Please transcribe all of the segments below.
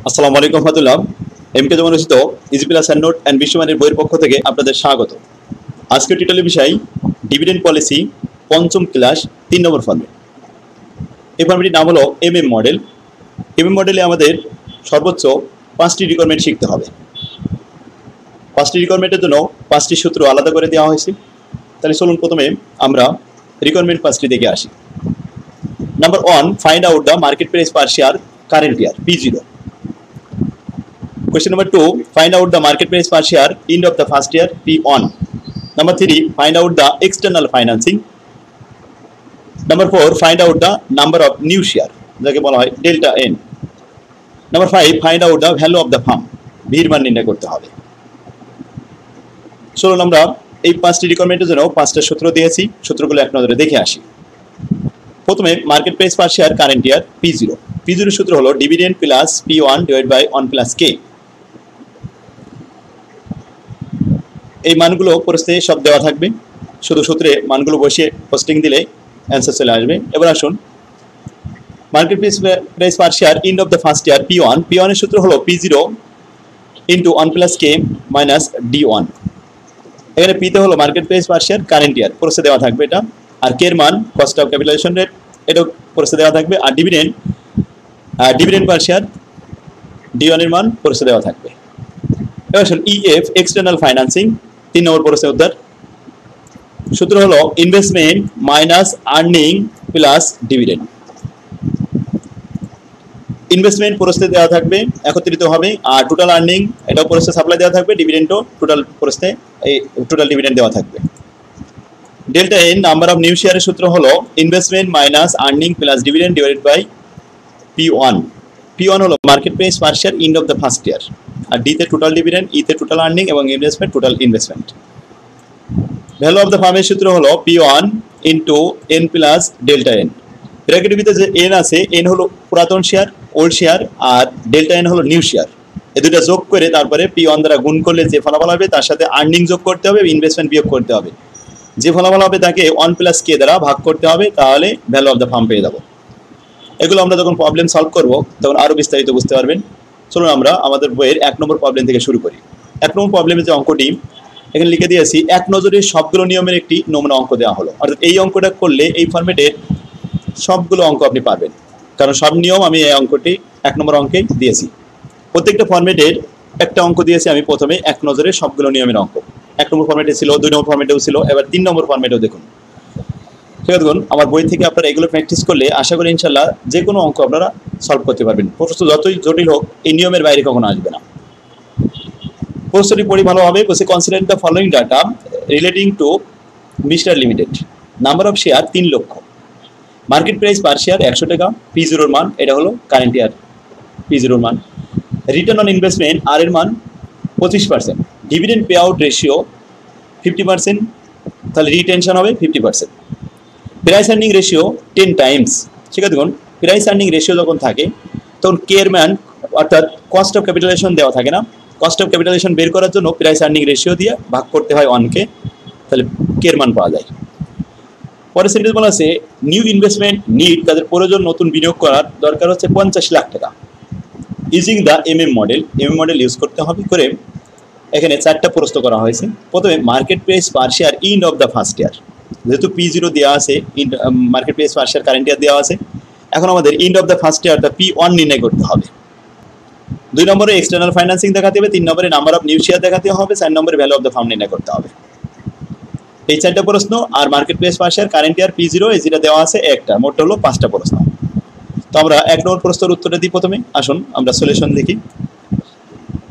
আসসালামু আলাইকুম রহমতুল্লাহ। এমকে যেমন রচিত easy plus and note and বিশ্বমানের বইয়ের পক্ষ থেকে আপনাদের স্বাগত। আজকের টিউটোরিয়াল বিষয় ডিভিডেন্ড পলিসি পঞ্চম ক্লাস 3 নম্বর ফর্মেট। এই ফর্মেটির নাম হলো এমএম মডেল। এমএম মডেলে আমাদের সর্বোচ্চ 5টি রিকোয়ারমেন্ট শিখতে হবে। 5টি রিকোয়ারমেন্টের জন্য 5টি সূত্র আলাদা করে দেওয়া হয়েছে। তাহলে চলুন প্রথমে আমরা রিকোয়ারমেন্ট 5টি দেখে আসি। Number 1, find out the market price per share current year P0. Question number 2, find out the market price per share end of the first year P1. Number 3, find out the external financing. Number 4, find out the number of new share যাকে বলা হয় delta n. Number 5, find out the value of the firm. ভির মান নির্ণয় করতে হবে। চলুন আমরা এই 5টি রিকোয়ারমেন্টের জন্য 5টা সূত্র দিয়েছি, সূত্রগুলো এক নজরে দেখে আসি। প্রথমে market price per share current year P0. P0 সূত্র হলো dividend plus P1 divide by 1 plus K। এই মানগুলো প্রশ্নে সব দেওয়া থাকবে, শুধু সূত্রে মানগুলো বসিয়ে পোস্টিং দিলে অ্যান্সার চলে আসবে। এবার আসুন, market price per share end of the first year P1 এর সূত্র হলো P0 into 1 plus K minus D1। এখানে P তে হলো market price per share current ইয়ার, প্রশ্নে দেওয়া থাকবে এটা। আর K এর মান কস্ট অফ ক্যাপিটালাইজেশন রেট, এটাও প্রশ্নে দেওয়া থাকবে। আর ডিভিডেন্ড পার শেয়ার D1 এর মান প্রশ্নে দেওয়া থাকবে। এবার আসুন EF এক্সটার্নাল ফাইন্যান্সিং 3 নম্বর প্রশ্নের উত্তর। সূত্র হলো investment minus earning plus dividend. Investment প্রশ্নে দেওয়া থাকবে একত্রিত হবে, আর টোটাল আর্নিং এটাও প্রশ্নে সাপ্লাই দেওয়া থাকবে, ডিভিডেন্ডও টোটাল প্রশ্নে এই টোটাল ডিভিডেন্ড দেওয়া থাকবে। Delta n number of new শেয়ারের সূত্র হলো investment minus earning plus dividend divided by P1 হলো market price per share end of the first year. আর ডি তে টোটাল ডিভিডেন্ড, ই তে টোটাল আর্নিং এবং investment total investment. Value of the ফার্মের সূত্র হলো P1 into N plus delta n. ব্র্যাকেটের ভিতরে যে এন আছে, এন হলো পুরাতন শেয়ার ওল্ড শেয়ার, আর ডেল্টা এন হলো নিউ শেয়ার। এই দুটো যোগ করে তারপরে P1 দ্বারা গুণ করলে যে ফলাফল হবে তার সাথে আর্নিং যোগ করতে হবে, ইনভেস্টমেন্ট বিয়োগ করতে হবে। যে ফলাফল হবে তাকে 1 প্লাস K দ্বারা ভাগ করতে হবে, তাহলে ভ্যালু অফ দ্য ফার্ম পেয়ে যাবো। এগুলো আমরা যখন প্রবলেম সলভ করব তখন আরও বিস্তারিত বুঝতে পারবেন। চলুন আমরা আমাদের বইয়ের 1 নম্বর প্রবলেম থেকে শুরু করি। 1 নম্বর প্রবলেমের যে অঙ্কটি এখানে লিখে দিয়েছি, এক নজরে সবগুলো নিয়মের একটি নমুনা অঙ্ক দেওয়া হলো। অর্থাৎ এই অঙ্কটা করলে এই ফরম্যাটের সবগুলো অঙ্ক আপনি পারবেন, কারণ সব নিয়ম আমি এই অঙ্কটি 1 নম্বর অঙ্কে দিয়েছি। প্রত্যেকটা ফরম্যাটের একটা অঙ্ক দিয়েছি আমি প্রথমে, এক নজরে সবগুলো নিয়মের অঙ্ক। 1 নম্বর ফরম্যাটে ছিল, 2 নম্বর ফরম্যাটেও ছিল, এবার 3 নম্বর ফরম্যাটেও দেখুন। ঠিক আছে, দেখুন আমার বই থেকে আপনারা এগুলো প্র্যাকটিস করলে আশা করি ইনশাল্লাহ যে কোনো অঙ্ক আপনারা সলভ করতে পারবেন। প্রশ্ন যতই জটিল হোক এই নিয়মের বাইরে কখনো আসবে না। প্রশ্নটি পড়ি ভালোভাবে। বলছে consider the following data relating to mister limited. Number of share 3 লক্ষ, মার্কেট প্রাইস পার শেয়ার 100 টাকা, P0 এর মান এটা হলো কারেন্ট ইয়ার P0 এর মান। রিটার্ন অন ইনভেস্টমেন্ট আর এর মান 25%, ডিভিডেন্ড পে আউট রেশিও 50%, তাহলে রিটেনশন হবে 50%। Price earning ratio 10 Times. ঠিক আছে, দেখুন প্রাইস আর্নিং রেশিও যখন থাকে তখন কে এর মান অর্থাৎ কস্ট অফ ক্যাপিটালাইজেশন দেওয়া থাকে না, কস্ট অফ ক্যাপিটালাইজেশন বের করার জন্য প্রাইস আর্নিং রেশিও দিয়ে ভাগ করতে হয় 1 কে, তাহলে কে এর মান পাওয়া যায়। পরের সেন্টেন্স বলা আছে নিউ ইনভেস্টমেন্ট নিড, তাদের প্রয়োজন নতুন বিনিয়োগ করার দরকার হচ্ছে 50 লাখ টাকা। Using the MM model use করতে হবে করে এখানে 4টা প্রশ্ন করা হয়েছে। প্রথমে market price per share end of the first ইয়ার, যেহেতু P0 দেওয়া আছে, market price per share current ইয়ার দেওয়া আছে, এখন আমাদের and of the first year the P1 নির্ণয় করতে হবে। 2 নম্বরে এক্সটার্নাল ফাইন্যান্সিং দেখাতে হবে, 3 নম্বরে নাম্বার অফ নিউ শেয়ার দেখাতে হবে, 4 নম্বরে ভ্যালু অফ দ্য ফার্ম নির্ণয় করতে হবে। এই 4টা প্রশ্ন, আর market price per share current year P0 এই যেটা দেওয়া আছে একটা, মোট হলো 5টা প্রশ্ন। তো আমরা 1 নম্বর প্রশ্নের উত্তরটা দিই প্রথমে। আসুন আমরা সলিউশন দেখি।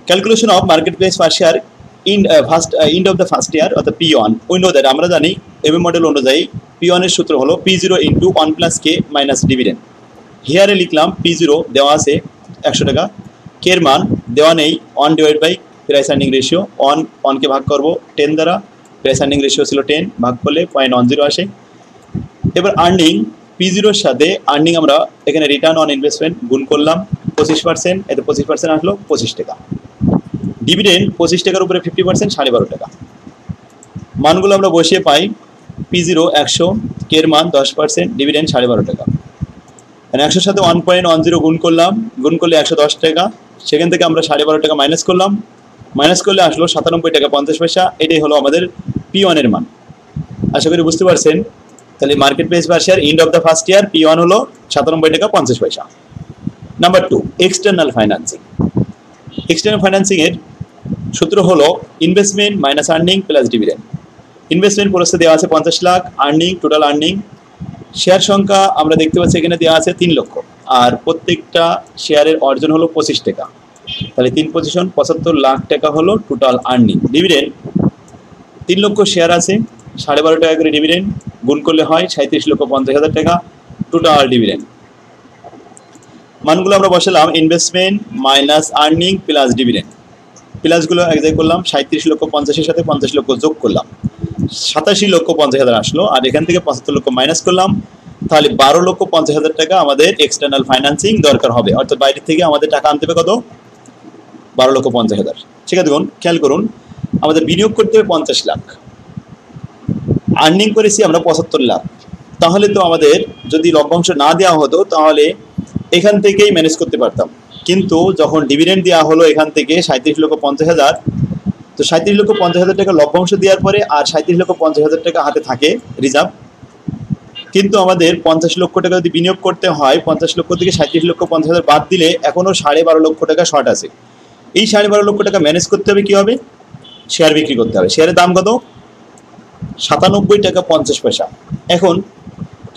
Calculation of market price per share end of the first year অর্থাৎ P1, we know that আমরা জানি এমএম মডেল অনুযায়ী P1 এর সূত্র হলো P0 into 1 plus K minus dividend. হিয়ারে লিখলাম P0 দেওয়া আছে 100 টাকা, K এর মান দেওয়া নেই, 1 divide by price earning ratio, 1 কে ভাগ করব 10 দ্বারা, প্রাইস আর্নিং রেশিও ছিল 10, ভাগ করলে 0.10 আসে। এবার আর্নিং P0 এর সাথে আর্নিং আমরা এখানে রিটার্ন অন ইনভেস্টমেন্ট গুণ করলাম 25%, এতে 25% আসলো 25 টাকা। ডিভিডেন্ড 25 টাকার উপরে 50% 12.5 টাকা। মানগুলো আমরা বসিয়ে পাই P0 100, K এর মান 10%, ডিভিডেন্ড 12.5 টাকা। 100 সাথে 1.10 গুণ করলাম, গুণ করলে 110 টাকা, সেখান থেকে আমরা 12.5 টাকা মাইনাস করলাম, মাইনাস করলে আসলো 97 টাকা 50 পয়সা। এটাই হলো আমাদের P1 এর মান। আশা করি বুঝতে পারছেন। তাহলে market price per share end of the first year P1 হলো 97 টাকা 50 পয়সা। Number 2, external financing. External financing এর সূত্র হলো investment minus earning plus dividend. Investment প্রসেসে দেওয়া আছে 50 lakh, earning total earning, share সংখ্যা আমরা দেখতে পাচ্ছি এখানে দেওয়া আছে 3 লক্ষ, আর প্রত্যেকটা শেয়ারের অর্জন হলো 25 টাকা। তাহলে 3 পজিশন 75 লাখ টাকা হলো টোটাল আর্নিং। ডিভিডেন্ড 3 লক্ষ শেয়ার আছে, 12.5 টাকা করে ডিভিডেন্ড, গুণ করলে হয় 37,50,000 টাকা টোটাল ডিভিডেন্ড। মানগুলো আমরা বসালাম investment minus earning plus dividend. প্লাসগুলো এক জায়গায় করলাম, 37,50,000 সাথে 50 লক্ষ যোগ করলাম, 87,50,000 আসলো। আর এখান থেকে 75 লক্ষ মাইনাস করলাম, তাহলে 12,50,000 টাকা আমাদের এক্সটার্নাল ফাইন্যান্সিং দরকার হবে। অর্থাৎ বাইরে থেকে আমাদের টাকা আনতে হবে কত? 12,50,000। ঠিক আছে, দেখুন খেয়াল করুন, আমাদের বিনিয়োগ করতে হবে 50 লাখ, আর্নিং করেছি আমরা 75 লাখ। তাহলে তো আমাদের যদি লভ্যাংশ না দেওয়া হতো তাহলে এখান থেকেই ম্যানেজ করতে পারতাম। কিন্তু যখন ডিভিডেন্ড দেওয়া হলো এখান থেকে 37,50,000, তো 37,50,000 টাকা লভ্যাংশ দেওয়ার পরে আর 37,50,000 টাকা হাতে থাকে রিজার্ভ। কিন্তু আমাদের 50 লক্ষ টাকা যদি বিনিয়োগ করতে হয়, 50 লক্ষ থেকে 37,50,000 বাদ দিলে এখনও 12.5 লক্ষ টাকা শর্ট আছে। এই 12.5 লক্ষ টাকা ম্যানেজ করতে হবে, কী হবে? শেয়ার বিক্রি করতে হবে। শেয়ারের দাম কত? 97 টাকা 50 পয়সা। এখন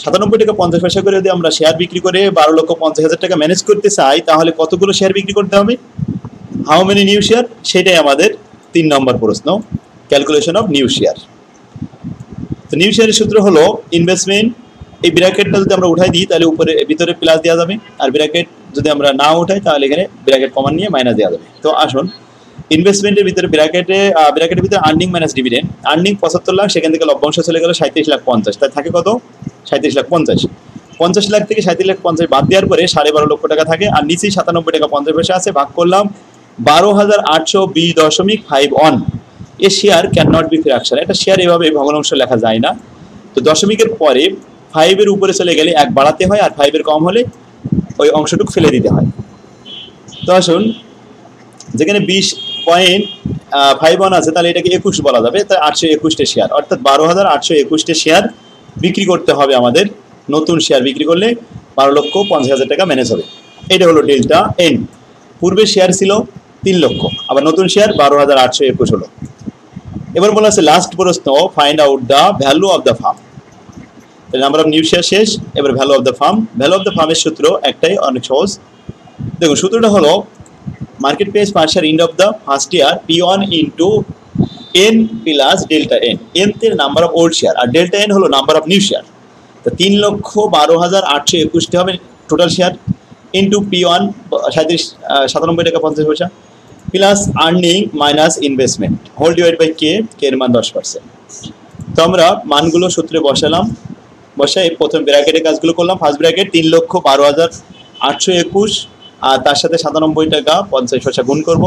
97 টাকা 50 পয়সা করে যদি আমরা শেয়ার বিক্রি করে 12,50,000 টাকা ম্যানেজ করতে চাই, তাহলে কতগুলো শেয়ার বিক্রি করতে হবে? How many new share? সেটাই আমাদের 3 নম্বর প্রশ্ন, ক্যালকুলেশন অফ নিউ শেয়ার। তো নিউ শেয়ারের সূত্র হলো ইনভেস্টমেন্ট, এই ব্র্যাকেটটা যদি আমরা উঠাই দিই তাহলে উপরে ভিতরে প্লাস দেওয়া যাবে, আর ব্র্যাকেট যদি আমরা না উঠাই তাহলে এখানে ব্র্যাকেট কমান নিয়ে মাইনাস দেওয়া যাবে। তো আসুন, ইনভেস্টমেন্টের ভিতরে ব্র্যাকেটের ভিতরে earning minus dividend. Earning 75 lakh, সেখান থেকে লভ্যাংশ চলে গেল 37,50,000, তাই থাকে কত? 37,50,000। 50 লাখ থেকে 37,50,000 বাদ দেওয়ার পরে 12.5 লক্ষ টাকা থাকে, আর নিচেই 97 টাকা 50 পয়সা আছে। ভাগ করলাম 12,820.51। A share cannot be fraction. এটা শেয়ার এভাবে ভগ্নাংশ লেখা যায় না। তো দশমিকের পরে 5 এর উপরে চলে গেলে 1 বাড়াতে হয়, আর 5 এর কম হলে ওই অংশটুকু ফেলে দিতে হয়। তো আসুন, যেখানে 20.51 আছে তাহলে এটাকে 21 বলা যাবে, তাই 821টা শেয়ার, অর্থাৎ 12,821টা শেয়ার বিক্রি করতে হবে আমাদের। নতুন শেয়ার বিক্রি করলে 12,50,000 টাকা ম্যানেজ হবে। এটা হলো ডেল্টা এন। পূর্বে শেয়ার ছিল 3 লক্ষ, আবার নতুন শেয়ার 12,821 হলো। এবার বলা আছে লাস্ট প্রশ্ন, find out the value of the firm. Number of new share শেষ, এবার value of the firm. Value of the ফার্মের সূত্র একটাই, অনেক সহজ। দেখুন সূত্রটা হলো market price per share end of the first year P1 into N plus delta N. N তে নাম্বার অফ ওল্ড শেয়ার, আর ডেল্টা এন হলো নাম্বার অফ নিউ শেয়ার। তো 3,12,821 হবে টোটাল শেয়ার, ইন্টু P1 97 টাকা 50 পয়সা, plus earning minus investment whole divide by K, এর মান 10%। তো আমরা মানগুলো সূত্রে বসালাম, বসাই প্রথম ব্র্যাকেটের কাজগুলো করলাম। ফার্স্ট ব্র্যাকেট 3,12,821, আর তার সাথে 97 টাকা 50 পয়সা গুণ করব,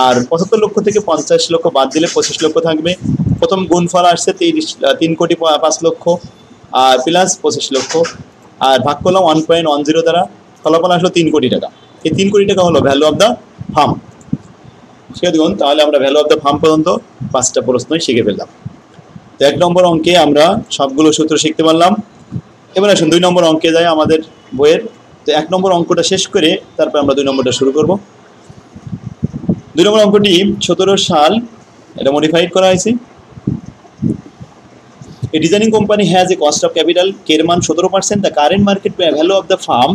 আর 75 লক্ষ থেকে 50 লক্ষ বাদ দিলে 25 লক্ষ থাকবে। প্রথম গুণফল আসছে 3,05 লক্ষ আর প্লাস 25 লক্ষ, আর ভাগ করলাম 1.10 দ্বারা, ফলাফল আসলো 3 কোটি টাকা। এই 3 কোটি টাকা হলো ভ্যালু অফ দ্য ফার্ম। সে দেখুন, তাহলে আমরা ভ্যালু অফ দ্য ফার্ম পর্যন্ত 5টা প্রশ্নই শিখে ফেললাম। তো 1 নম্বর অঙ্কে আমরা সবগুলো সূত্র শিখতে পারলাম। এবার আসুন 2 নম্বর অঙ্কে যাই আমাদের বইয়ের। তো 1 নম্বর অঙ্কটা শেষ করে তারপর আমরা 2 নম্বরটা শুরু করব। 2 নম্বর অঙ্কটি 17 সাল, এটা মডিফাইড করা হয়েছে। A designing company has a cost of capital, এর মান 17%, the current market value of the firm,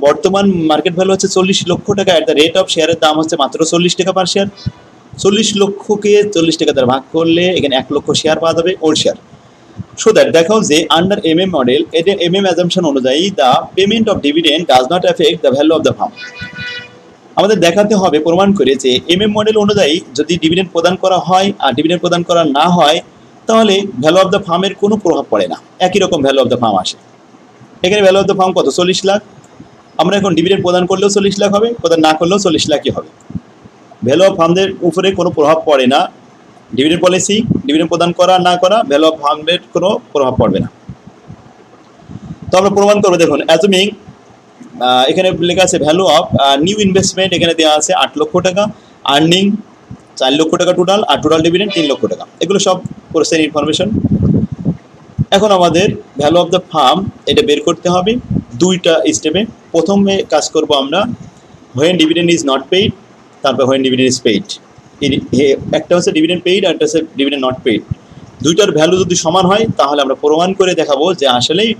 বর্তমান মার্কেট ভ্যালু হচ্ছে 40 লক্ষ টাকা, এট দ্য রেট অফ শেয়ারের দাম হচ্ছে মাত্র 40 টাকা পার শেয়ার। 40 লক্ষকে 40 টাকা দ্বারা ভাগ করলে এখানে 1 লক্ষ শেয়ার পাওয়া যাবে, ওল্ড শেয়ার। সো দ্যাট দেখাও যে আন্ডার MM মডেল, এটা MM অ্যাজাম্পশন অনুযায়ী the payment of dividend does not effect the value of the farm. আমাদের দেখাতে হবে প্রমাণ করে যে MM মডেল অনুযায়ী যদি ডিভিডেন্ড প্রদান করা হয় আর ডিভিডেন্ড প্রদান করা না হয়, তাহলে ভ্যালু অফ দ্য ফার্মের কোনো প্রভাব পড়ে না, একই রকম ভ্যালু অফ দ্য ফার্ম আসে। এখানে ভ্যালু অফ দ্য ফার্ম কত? 40 লাখ। আমরা এখন ডিভিডেন্ড প্রদান করলেও 40 লাখ হবে, প্রদান না করলেও 40 লাখই হবে। ভ্যালু অফ ফার্মদের উপরে কোনো প্রভাব পড়ে না। ডিভিডেন্ড পলিসি, ডিভিডেন্ড প্রদান করা না করা, ভ্যালু অফ ফার্মের কোনো প্রভাব পড়বে না। তো আমরা প্রমাণ করবো, দেখুন অ্যাজুমিং এখানে লেখা আছে ভ্যালু অফ নিউ ইনভেস্টমেন্ট, এখানে দেওয়া আছে 8 লক্ষ টাকা, আর্নিং 4 লক্ষ টাকা টোটাল, আর টোটাল ডিভিডেন্ড 3 লক্ষ টাকা। এগুলো সব প্রসেসের ইনফরমেশন। এখন আমাদের ভ্যালু অফ দ্য ফার্ম এটা বের করতে হবে দুইটা স্টেপে। প্রথমে কাজ করব আমরা when dividend is not paid, তারপর হোয়েন ডিভিডেন্ড ইজ পেইড। একটা হচ্ছে ডিভিডেন্ড পেইড আর একটা হচ্ছে ডিভিডেন্ড নট পেইড। দুইটার ভ্যালু যদি সমান হয় তাহলে আমরা প্রমাণ করে দেখাবো যে আসলেই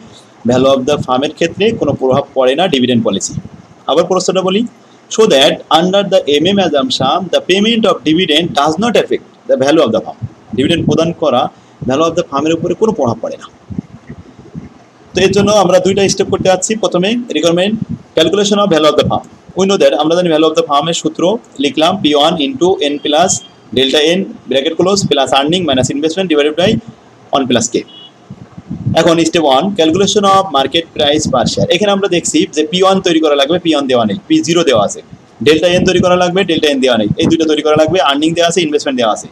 ভ্যালু অফ দ্য ফার্মের ক্ষেত্রে কোনো প্রভাব পড়ে না ডিভিডেন্ড পলিসি। আবার প্রশ্নটা বলি, so that under the MM assumption the payment of dividend does not effect the value of the farm. Dividend প্রদান করা ভ্যালু অফ দ্য ফার্মের উপরে কোনো প্রভাব পড়ে না। তো এর জন্য আমরা দুইটা স্টেপ করতে যাচ্ছি। প্রথমে requirement calculation of value of the firm. We know that, আমরা জানি ভ্যালু অফ দ্য ফার্মের সূত্র লিখলাম P1 into N plus delta N bracket close plus earning minus investment divided by 1 plus K। এখন step 1 calculation of market price per share. এখানে আমরা দেখছি যে P1 তৈরি করা লাগবে, P1 দেওয়া নেই, P0 দেওয়া আছে। ডেল্টা N তৈরি করা লাগবে, ডেল্টা N দেওয়া নেই। এই দুটো তৈরি করা লাগবে, আর্নিং দেওয়া আছে, ইনভেস্টমেন্ট দেওয়া আছে।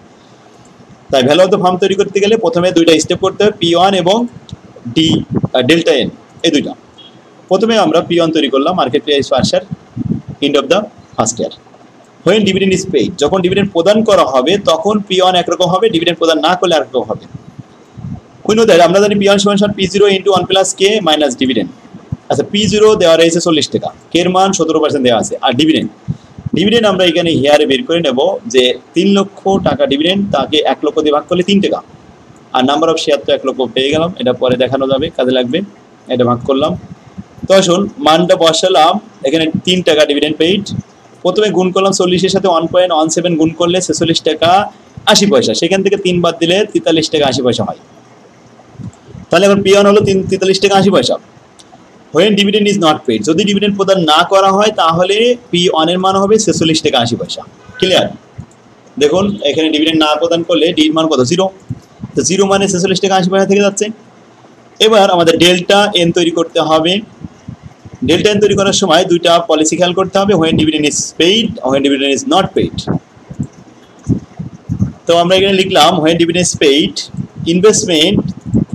তাই ভ্যালু অফ দ্য ফার্ম তৈরি করতে গেলে প্রথমে দুইটা স্টেপ করতে হবে, P1 এবং ডেল্টা N, এই দুইটা। প্রথমে আমরা P1 তৈরি করলাম, market price per share end of the first year. When dividend is paid, যখন ডিভিডেন্ড প্রদান করা হবে তখন P1 একরকম হবে, ডিভিডেন্ড প্রদান না করলে আরেকরকম হবে। উই নো দ্যাট, আমরা জানি P1 সমান P0 into 1 plus K minus dividend. আচ্ছা, P0 দেওয়া রয়েছে 40 টাকা, K এর মান 17% দেওয়া আছে। আর ডিভিডেন্ড আমরা এখানে হিয়ারে বের করে নেব যে 3 লক্ষ টাকা ডিভিডেন্ড, তাকে 1 লক্ষ দিয়ে ভাগ করলে 3 টাকা। আর নাম্বার অফ শেয়ার তো 1 লক্ষ পেয়ে গেলাম, এটা পরে দেখানো যাবে, কাজে লাগবে। এটা ভাগ করলাম। তো আসুন মানটা বসালাম, এখানে 3 টাকা ডিভিডেন্ড পেইড। প্রথমে গুণ করলাম 40-এর সাথে 1.17 গুণ করলে 46 টাকা 80 পয়সা, সেখান থেকে 3 বাদ দিলে 43 টাকা 80 পয়সা হয়। তাহলে এখন P1 হলো 43 টাকা 80 পয়সা। When dividend is not paid, যদি ডিভিডেন্ড প্রদান না করা হয় তাহলে P1 এর মান হবে 46 টাকা 80 পয়সা। ক্লিয়ার? দেখুন এখানে ডিভিডেন্ড না প্রদান করলে D এর মান কত? 0। তো 0 মানে 46 টাকা 80 পয়সা থেকে যাচ্ছে। এবার আমাদের ডেল্টা N তৈরি করতে হবে। ডেল্টা N তৈরি করার সময় দুইটা পলিসি খেয়াল করতে হবে, when dividend is paid, when dividend is not paid. তো আমরা এখানে লিখলাম when dividend is paid, investment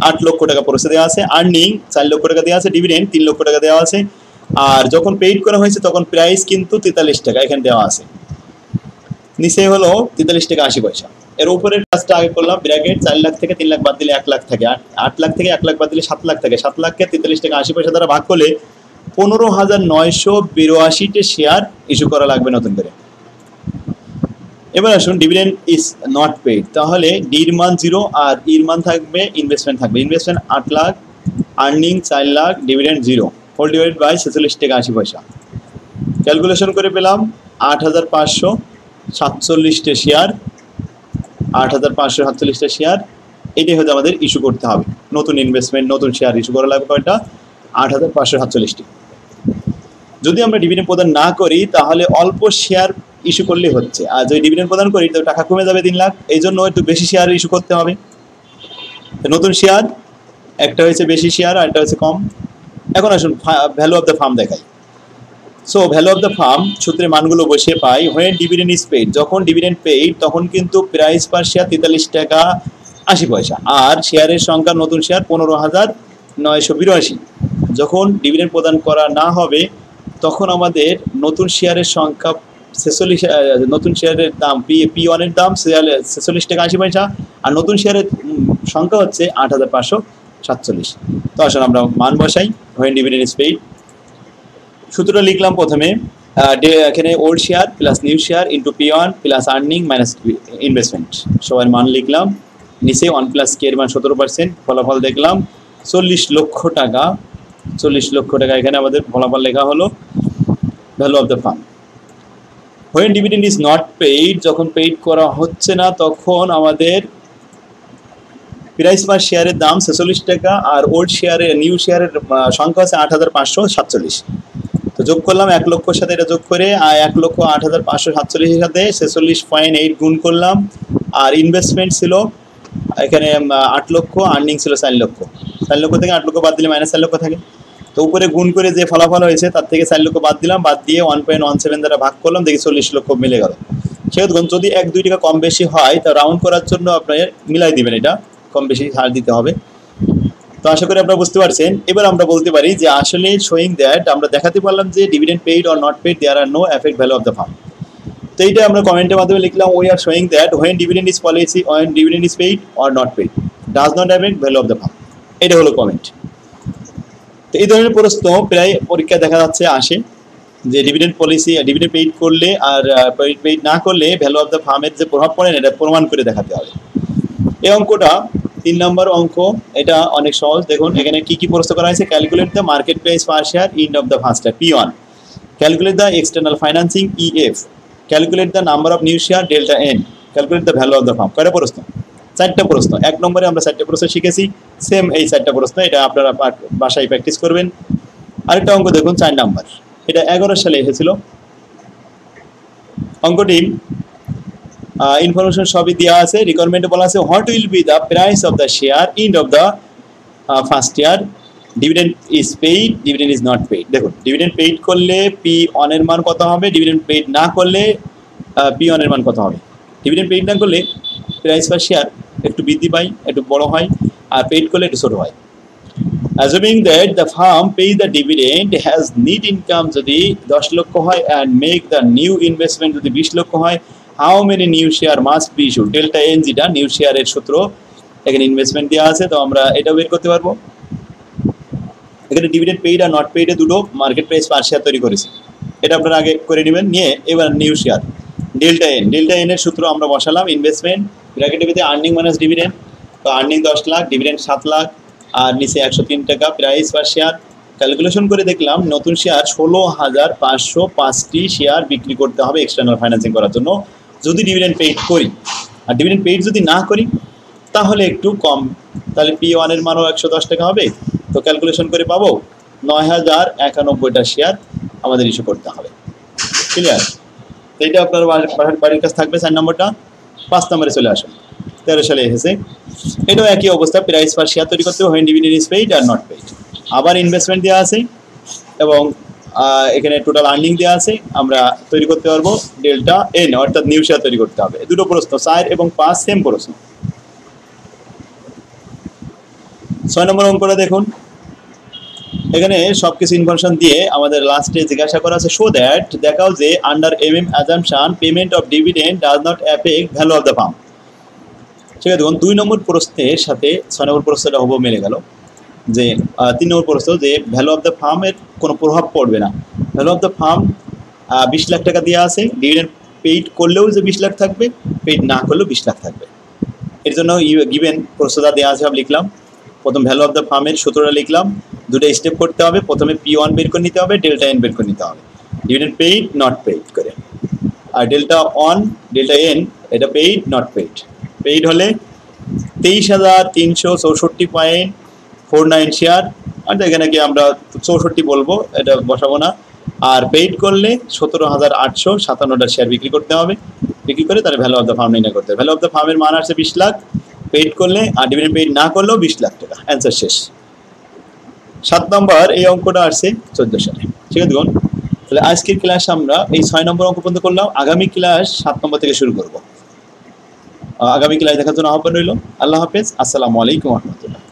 8 লক্ষ টাকা প্রসেস দেওয়া আছে, আর্নিং 4 লক্ষ টাকা দেওয়া আছে, ডিভিডেন্ড 3 লক্ষ টাকা দেওয়া আছে। আর যখন পেইড করা হয়েছে তখন প্রাইস কিন্তু 43 টাকা এখানে দেওয়া আছে। নিচে হলো 43 টাকা 80 পয়সা। এর উপরের কাজটা আগে করলাম, ব্র্যাকেট 4 লাখ থেকে 3 লাখ বাদ দিলে 1 লাখ থাকে, 8 লাখ থেকে 1 লাখ বাদ দিলে 7 লাখ থাকে। 7 লাখকে 43 টাকা 80 পয়সা দ্বারা ভাগ করলে 15,982টি শেয়ার ইস্যু করা লাগবে নতুন করে। এবার আসুন ডিভিডেন্ড ইজ নট পেইড, তাহলে ডির মান 0 আর ইর মান থাকবে, ইনভেস্টমেন্ট থাকবে। Investment 8 lakh, earning 4 lakh, dividend 0, whole divide by 46 টাকা 80 পয়সা। ক্যালকুলেশন করে পেলাম 8,547টা শেয়ার, 8,547টা শেয়ার। এটাই হয়তো আমাদের ইস্যু করতে হবে, নতুন ইনভেস্টমেন্ট নতুন শেয়ার ইস্যু করা লাগবে কয়টা? 8,547টি। যদি আমরা ডিভিডেন্ড প্রদান না করি তাহলে অল্প শেয়ার ইস্যু করলে হচ্ছে, আর যদি ডিভিডেন্ড প্রদান করি তো টাকা কমে যাবে 3 লাখ। এই জন্য একটু বেশি শেয়ার ইস্যু করতে হবে। নতুন শেয়ার একটা হয়েছে বেশি শেয়ার আর একটা হচ্ছে কম। এখন আসুন ভ্যালু অফ দ্য ফার্ম দেখাই। So value of the farm সূত্রে মানগুলো বসিয়ে পাই, হোয়েন ডিভিডেন্ড ইজ পেইড, যখন ডিভিডেন্ড পেইড তখন কিন্তু প্রাইস পার শেয়ার 43 টাকা 80 পয়সা, আর শেয়ারের সংখ্যা নতুন শেয়ার 15,982। যখন ডিভিডেন্ড প্রদান করা না হবে তখন আমাদের নতুন শেয়ারের সংখ্যা 46, নতুন শেয়ারের দাম P1 এর দাম 46 টাকা 80 পয়সা, আর নতুন শেয়ারের সংখ্যা হচ্ছে 8,547। তো আসলে আমরা মান বসাই, হোয়েন ডিভিডেন্ড ইজ পেইড। সূত্রটা লিখলাম প্রথমে, এখানে old share plus new share into P1 plus earning minus investment, সবার মান লিখলাম। নিচে 1 প্লাস K এর মান 17%, ফলাফল দেখলাম 40 লক্ষ টাকা। 40 লক্ষ টাকা এখানে আমাদের ফলাফল লেখা হলো value of the farm. When dividend is not paid, যখন পেইড করা হচ্ছে না তখন আমাদের প্রাইস পার শেয়ারের দাম 46 টাকা, আর ওল্ড শেয়ারের নিউ শেয়ারের সংখ্যা হচ্ছে 8,547। তো যোগ করলাম 1 লক্ষর সাথে এটা যোগ করে, আর 1 লক্ষ 8,547-এর সাথে 46.8 গুণ করলাম। আর ইনভেস্টমেন্ট ছিল এখানে 8 লক্ষ, আর্নিং ছিল 4 লক্ষ। 4 লক্ষ থেকে 8 লক্ষ বাদ দিলে -4 লক্ষ থাকে। তো উপরে গুণ করে যে ফলাফল হয়েছে তার থেকে 4 লক্ষ বাদ দিলাম, বাদ দিয়ে 1.17 দ্বারা ভাগ করলাম, দেখি 40 লক্ষ মিলে গেল। সেহেতু যদি 1-2 টাকা কম বেশি হয় তা রাউন্ড করার জন্য আপনার মিলাই দিবেন, এটা কম বেশি ছাড় দিতে হবে। তো আশা করি আপনারা বুঝতে পারছেন। এবার আমরা বলতে পারি যে আসলে শোয়িং দ্যাট আমরা দেখাতে পারলাম যে dividend paid or not paid there are no effect value of the firm. তো এইটা আমরা কমেন্টের মাধ্যমে লিখলাম we are showing that when dividend is policy when dividend is paid or not paid does not effect value of the firm. এটা হলো comment. তো এই ধরনের প্রশ্ন প্রায় পরীক্ষা দেখা যাচ্ছে আসে যে ডিভিডেন্ড পলিসি ডিভিডেন্ড পেইড করলে আর পেইড না করলে ভ্যালু অফ দ্য ফার্মের যে প্রভাব পড়ে এটা প্রমাণ করে দেখাতে হবে। এই অঙ্কটা 3 নম্বর অঙ্ক, এটা অনেক সহজ। দেখুন এখানে কি কি প্রশ্ন করা হয়েছে। Calculate the market price per share ইন্ড of the first year P1, calculate the external financing EF, calculate the number of new share delta N, calculate the value of the farm. কয়টা প্রশ্ন? 4টা প্রশ্ন। 1 নম্বরে আমরা 4টা প্রশ্ন শিখেছি, সেম এই 4টা প্রশ্ন, এটা আপনারা বাসায় প্র্যাকটিস করবেন। আরেকটা অঙ্ক দেখুন 4 নম্বর, এটা 11 সালে এসেছিল। অঙ্কটি ইনফরমেশন সবই দেওয়া আছে। রিকোয়ারমেন্টে বলা আছে what will be the price of the share ইন্ড of the first year dividend is paid dividend is not paid. দেখুন ডিভিডেন্ড পেইড করলে P1 এর মান কত হবে, ডিভিডেন্ড পেইড না করলে P1 এর মান কত হবে। ডিভিডেন্ড পেইড না করলে প্রাইস পার শেয়ার একটু বৃদ্ধি পায়, একটু বড় হয়, আর পেইড করলে একটু ছোট হয়। Assuming that the firm pays the dividend has net income যদি 10 লক্ষ হয় and make the new investment যদি 20 লক্ষ হয়, how many new share must be issued? Delta N যেটা নিউ শেয়ারের সূত্র, এখানে ইনভেস্টমেন্ট দেওয়া আছে, তো আমরা এটা বের করতে পারবো। এখানে ডিভিডেন্ড পেইড আর নট পেইডে দুটো মার্কেট প্রাইস পার শেয়ার তৈরি করেছি, এটা আপনারা আগে করে নেবেন। নিয়ে এবার নিউ শেয়ার ডেল্টা এন এর সূত্র আমরা বসালাম। ইনভেস্টমেন্ট ব্র্যাকেটের ভিতরে আর্নিং মাইনাস ডিভিডেন্ড, তো আর্নিং 10 লাখ, ডিভিডেন্ড 7 লাখ, আর নিচে 103 টাকা প্রাইস পার শেয়ার। ক্যালকুলেশন করে দেখলাম নতুন শেয়ার 16,505টি শেয়ার বিক্রি করতে হবে এক্সটার্নাল ফাইন্যান্সিং করার জন্য যদি ডিভিডেন্ড পেইড করি। আর ডিভিডেন্ড পেইড যদি না করি তাহলে একটু কম, তাহলে P1 এর মানও 110 টাকা হবে। তো ক্যালকুলেশন করে পাবো 9,091টা শেয়ার আমাদের ইস্যু করতে হবে। ক্লিয়ার? তো এটা আপনার বাড়ির কাছে থাকবে 4 নম্বরটা। 5 নম্বরে চলে আসুন। 13 সালে এসেছে, এটাও একই অবস্থা, প্রাইস পার শেয়ার তৈরি করতে হবে when dividend is paid are not paid. আবার ইনভেস্টমেন্ট দেওয়া আছে এবং এখানে টোটাল আর্নিং দেওয়া আছে, আমরা তৈরি করতে পারবো ডেল্টা N, অর্থাৎ নিউ শেয়ার তৈরি করতে হবে। দুটো প্রশ্ন 4 এবং 5 সেম প্রশ্ন। 6 নম্বর অঙ্কটা দেখুন, এখানে সবকিছু ইনফরমেশন দিয়ে আমাদের লাস্টে জিজ্ঞাসা করা আছে শো দ্যাট, দেখাও যে under assumption payment of dividend does not affect value of the farm. ঠিক আছে, দেখুন 2 নম্বর প্রশ্নের সাথে 6 নম্বর প্রশ্নটা হুবহু মিলে গেল। যে 3 নম্বর প্রশ্ন যে ভ্যালু অফ দ্য ফার্মের কোনো প্রভাব পড়বে না। Value of the farm 20 lakh টাকা দেওয়া আছে, ডিভিডেন্ড পেইড করলেও যে 20 লাখ থাকবে, পেইড না করলেও 20 লাখ থাকবে। এর জন্য গিভেন প্রশ্নটা দেওয়া আছে, সব লিখলাম। প্রথম ভ্যালু অফ দ্য ফার্মের সূত্রটা লিখলাম, দুটো স্টেপ করতে হবে। প্রথমে P1 বের করে নিতে হবে, ডেল্টা N বের করে নিতে হবে, ডিভিডেন্ড পেইড নট পেইড করে। আর ডেল্টা N এটা পেইড নট পেইড। পেইড হলে 23,364.49 শেয়ার, আর এখানে কি আমরা 64 বলবো, এটা বসাবো না। আর পেইড করলে 17,857টা শেয়ার বিক্রি করতে হবে। বিক্রি করে তাহলে ভ্যালু অফ দ্য ফার্ম নির্ণয় করতে হবে। ভ্যালু অফ দ্য ফার্মের মান আসছে 20 লাখ, পেইড করলে আর ডিভিডেন্ড পেইড না করলেও 20 লাখ টাকা। অ্যান্সার শেষ। 7 নম্বর এই অঙ্কটা আসছে 14 সালে। ঠিক আছে, দেখুন তাহলে আজকের ক্লাস আমরা এই 6 নম্বর অঙ্ক পর্যন্ত করলাম। আগামী ক্লাস 7 নম্বর থেকে শুরু করব। আগামী ক্লাস দেখার জন্য আহ্বান রইল। আল্লাহ হাফেজ, আসসালামু আলাইকুম রহমতুল্লাহ।